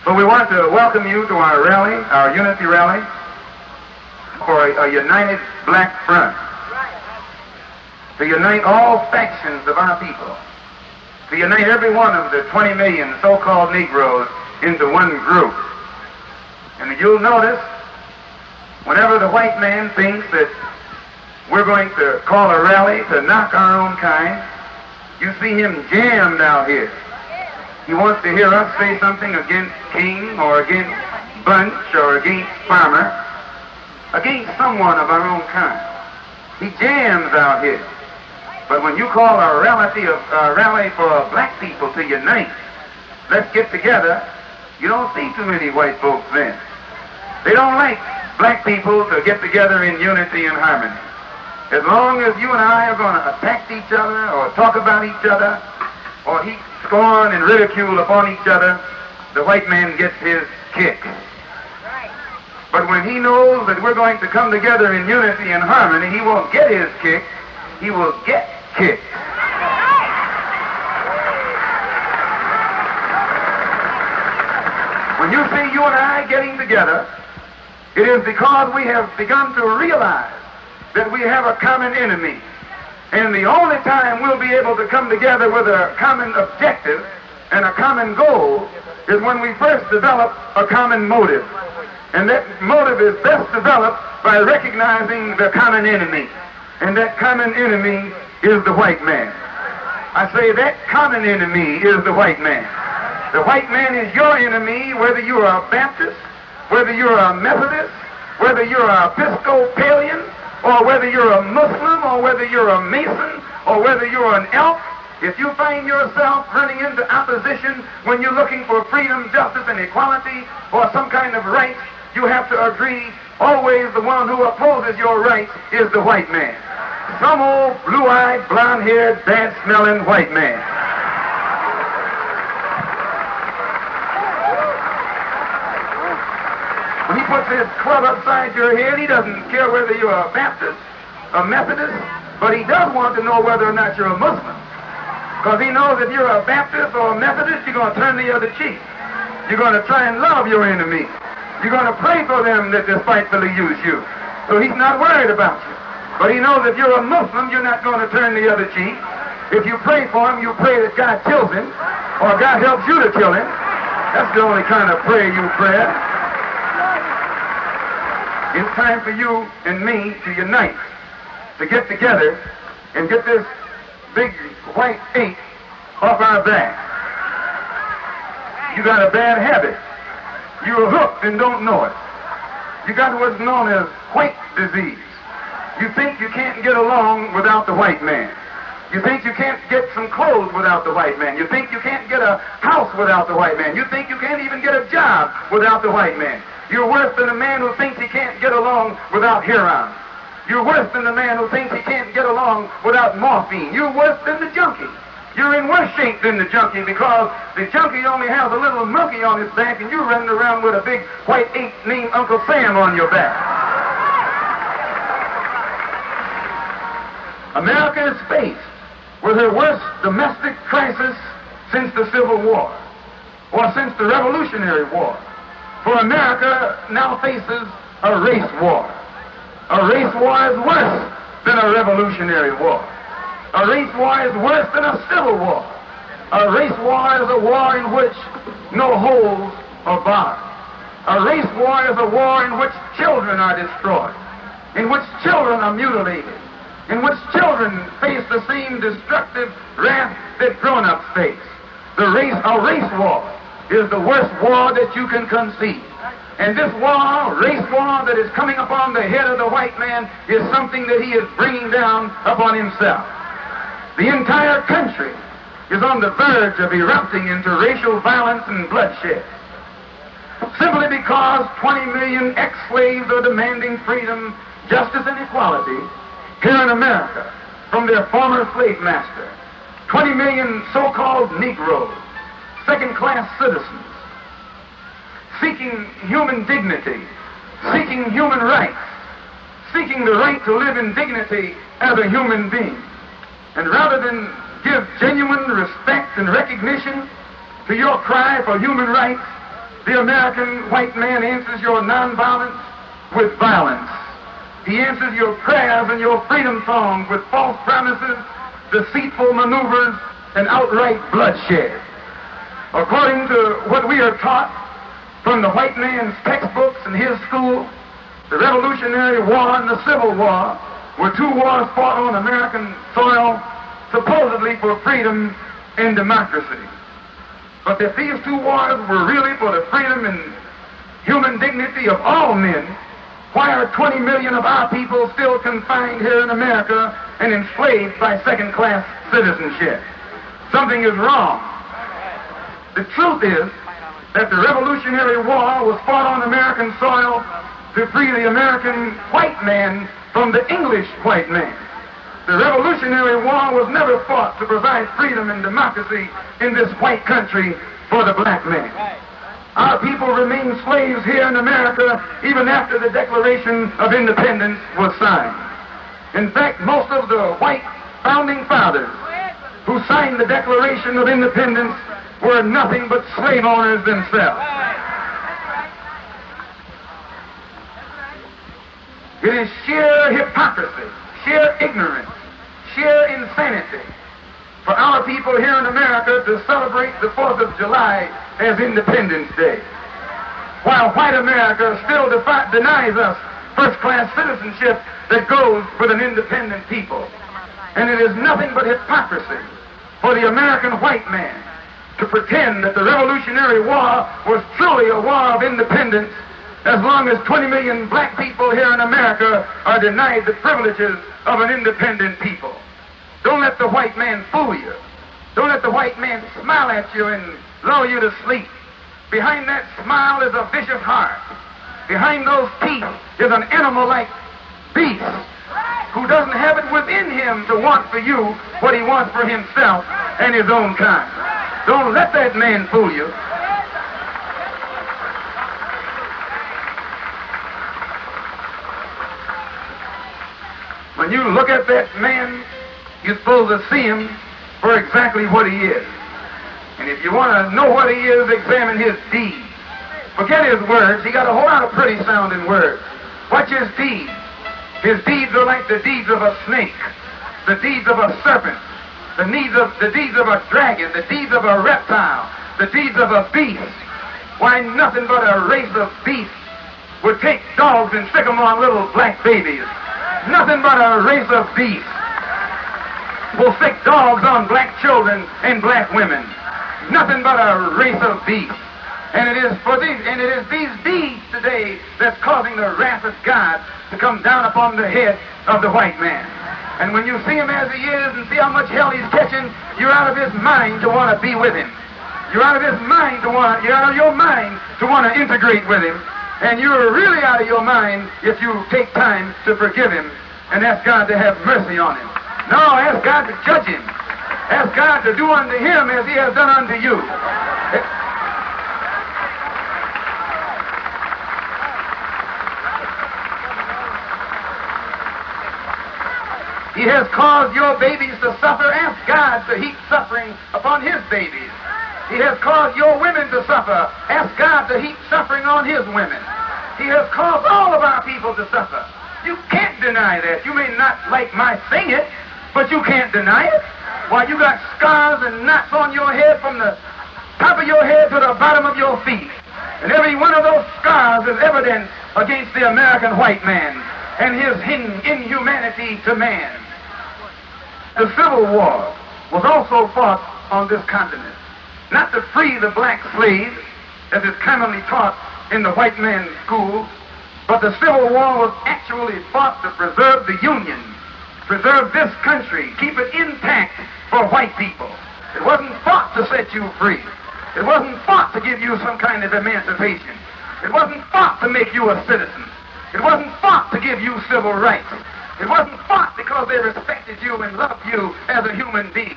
So we want to welcome you to our rally, our unity rally, for a united black front, to unite all factions of our people, to unite every one of the 20 million so-called Negroes into one group. And you'll notice, whenever the white man thinks that we're going to call a rally to knock our own kind, you see him jammed out here. He wants to hear us say something against King or against Bunch or against Farmer, against someone of our own kind. He jams out here. But when you call a rally for black people to unite, let's get together, you don't see too many white folks then. They don't like black people to get together in unity and harmony. As long as you and I are going to attack each other or talk about each other or heap scorn and ridicule upon each other, the white man gets his kick. But when he knows that we're going to come together in unity and harmony, he won't get his kick, he will get kicked. When you see you and I getting together, it is because we have begun to realize that we have a common enemy. And the only time we'll be able to come together with a common objective and a common goal is when we first develop a common motive. And that motive is best developed by recognizing the common enemy. And that common enemy is the white man. I say that common enemy is the white man. The white man is your enemy, whether you are a Baptist, whether you're a Methodist, whether you're an Episcopalian, or whether you're a Muslim, or whether you're a Mason, or whether you're an elk. If you find yourself running into opposition when you're looking for freedom, justice, and equality, or some kind of rights, you have to agree always the one who opposes your rights is the white man. Some old blue-eyed, blonde-haired, bad-smelling white man. When he puts his club upside your head, he doesn't care whether you're a Baptist, a Methodist, but he does want to know whether or not you're a Muslim. Because he knows if you're a Baptist or a Methodist, you're going to turn the other cheek. You're going to try and love your enemy. You're going to pray for them that despitefully use you. So he's not worried about you. But he knows if you're a Muslim, you're not going to turn the other cheek. If you pray for him, you pray that God kills him, or God helps you to kill him. That's the only kind of prayer you pray. It's time for you and me to unite, to get together and get this big white ache off our back. You got a bad habit. You're hooked and don't know it. You got what's known as white disease. You think you can't get along without the white man. You think you can't get some clothes without the white man. You think you can't get a house without the white man. You think you can't even get a job without the white man. You're worse than a man who thinks he can't get along without heroin. You're worse than the man who thinks he can't get along without morphine. You're worse than the junkie. You're in worse shape than the junkie because the junkie only has a little monkey on his back and you're running around with a big white ape named Uncle Sam on your back. America is faced with her worst domestic crisis since the Civil War or since the Revolutionary War. For America now faces a race war. A race war is worse than a revolutionary war. A race war is worse than a civil war. A race war is a war in which no holes are barred. A race war is a war in which children are destroyed, in which children are mutilated, in which children face the same destructive wrath that grown-ups face. A race war is the worst war that you can conceive. And this war, race war that is coming upon the head of the white man is something that he is bringing down upon himself. The entire country is on the verge of erupting into racial violence and bloodshed. Simply because 20 million ex-slaves are demanding freedom, justice, and equality here in America from their former slave master. 20 million so-called Negroes, second-class citizens, seeking human dignity, seeking human rights, seeking the right to live in dignity as a human being. And rather than give genuine respect and recognition to your cry for human rights, The American white man answers your nonviolence with violence. He answers your prayers and your freedom songs with false promises, deceitful maneuvers, and outright bloodshed. According to what we are taught from the white man's textbooks and his school, the Revolutionary War and the Civil War were two wars fought on American soil, supposedly for freedom and democracy. But if these two wars were really for the freedom and human dignity of all men, why are 20 million of our people still confined here in America and enslaved by second-class citizenship? Something is wrong. The truth is that the Revolutionary War was fought on American soil to free the American white man from the English white man. The Revolutionary War was never fought to provide freedom and democracy in this white country for the black man. Our people remain slaves here in America even after the Declaration of Independence was signed. In fact, most of the white founding fathers who signed the Declaration of Independence were nothing but slave owners themselves. It is sheer hypocrisy, sheer ignorance, sheer insanity for our people here in America to celebrate the 4th of July as Independence Day, while white America still denies us first-class citizenship that goes with an independent people. And it is nothing but hypocrisy for the American white man to pretend that the Revolutionary War was truly a war of independence as long as 20 million black people here in America are denied the privileges of an independent people. Don't let the white man fool you. Don't let the white man smile at you and lull you to sleep. Behind that smile is a vicious heart. Behind those teeth is an animal-like beast who doesn't have it within him to want for you what he wants for himself and his own kind. Don't let that man fool you. When you look at that man, you're supposed to see him for exactly what he is. And if you want to know what he is, examine his deeds. Forget his words. He got a whole lot of pretty sounding words. Watch his deeds. His deeds are like the deeds of a snake, the deeds of a serpent, the deeds of a dragon, the deeds of a reptile, the deeds of a beast. Why, nothing but a race of beasts would take dogs and stick them on little black babies. Nothing but a race of beasts will stick dogs on black children and black women. Nothing but a race of beasts. And it is these deeds today that's causing the wrath of God to come down upon the head of the white man. And when you see him as he is and see how much hell he's catching, you're out of his mind to want to be with him. You're out of your mind to want to integrate with him. And you're really out of your mind if you take time to forgive him and ask God to have mercy on him. No, ask God to judge him. Ask God to do unto him as he has done unto you. He has caused your babies to suffer. Ask God to heap suffering upon his babies. He has caused your women to suffer. Ask God to heap suffering on his women. He has caused all of our people to suffer. You can't deny that. You may not like my saying it, but you can't deny it. Why, you got scars and knots on your head from the top of your head to the bottom of your feet. And every one of those scars is evidence against the American white man and his inhumanity to man. The Civil War was also fought on this continent, not to free the black slaves, as is commonly taught in the white man's school, but the Civil War was actually fought to preserve the Union, preserve this country, keep it intact for white people. It wasn't fought to set you free. It wasn't fought to give you some kind of emancipation. It wasn't fought to make you a citizen. It wasn't fought to give you civil rights. It wasn't fought because they respected you and loved you as a human being.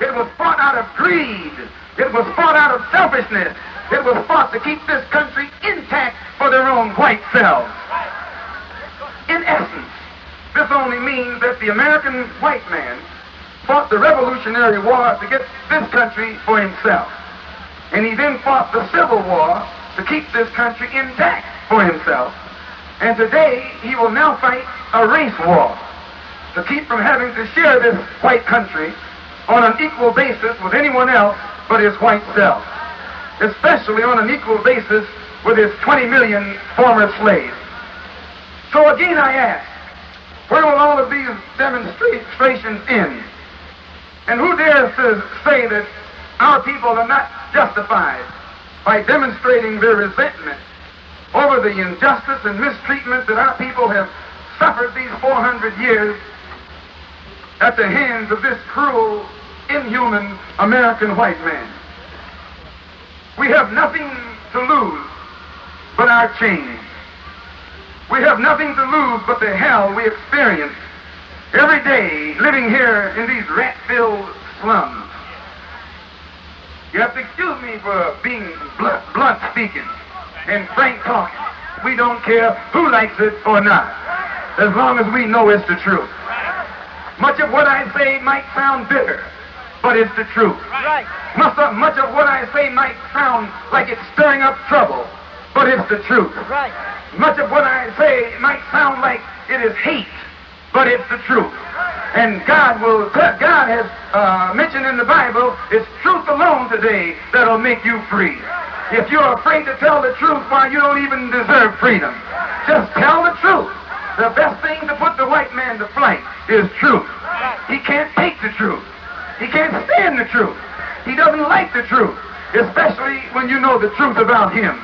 It was fought out of greed. It was fought out of selfishness. It was fought to keep this country intact for their own white selves. In essence, this only means that the American white man fought the Revolutionary War to get this country for himself. And he then fought the Civil War to keep this country intact for himself. And today, he will now fight a race war to keep from having to share this white country on an equal basis with anyone else but his white self, especially on an equal basis with his 20 million former slaves. So again I ask, where will all of these demonstrations end? And who dares to say that our people are not justified by demonstrating their resentment over the injustice and mistreatment that our people have suffered these 400 years at the hands of this cruel, inhuman American white man? We have nothing to lose but our chains. We have nothing to lose but the hell we experience every day living here in these rat-filled slums. You have to excuse me for being blunt speaking and frank talking. We don't care who likes it or not, as long as we know it's the truth. Much of what I say might sound bitter, but it's the truth. Right. Much of what I say might sound like it's stirring up trouble, but it's the truth. Right. Much of what I say might sound like it is hate, but it's the truth. And God has mentioned in the Bible, it's truth alone today that'll make you free. If you're afraid to tell the truth, why, you don't even deserve freedom. Just tell the truth. The best thing to put the white man to flight is truth. He can't take the truth. He can't stand the truth. He doesn't like the truth, especially when you know the truth about him.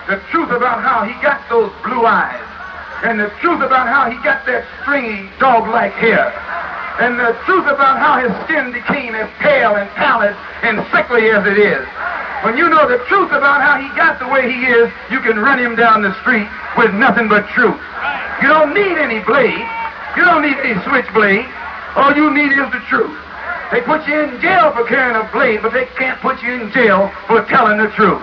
The truth about how he got those blue eyes, and the truth about how he got that stringy dog-like hair, and the truth about how his skin became as pale and pallid and sickly as it is. When you know the truth about how he got the way he is, you can run him down the street with nothing but truth. You don't need any blade. You don't need any switchblade. All you need is the truth. They put you in jail for carrying a blade, but they can't put you in jail for telling the truth.